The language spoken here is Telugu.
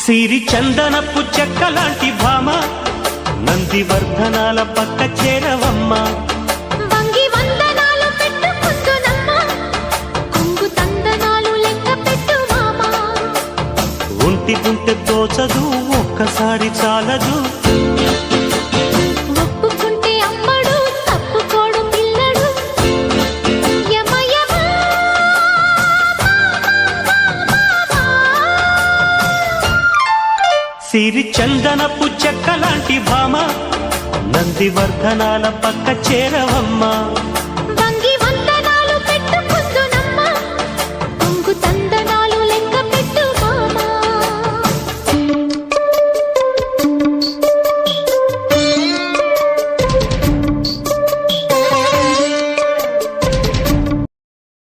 సిరి చందనపు చెక్కలాంటి భామ నందివర్ధనాల పక్క చేరవమ్మ. వంగి వందనాలు పెట్టుకుందునమ్మ కొంగు తందనాలు లెక్క పెట్టు మామ. ఒంటి గుంటె తోచదు ఒక్కసారి చాలదు ఒప్పుకుంటే అమ్మడు తప్పుకోడు పిల్లడు యమ యమ. సిరి చందనపు చెక్కలాంటి భామ నందివర్ధనాల పక్క చేరవమ్మ. వంగి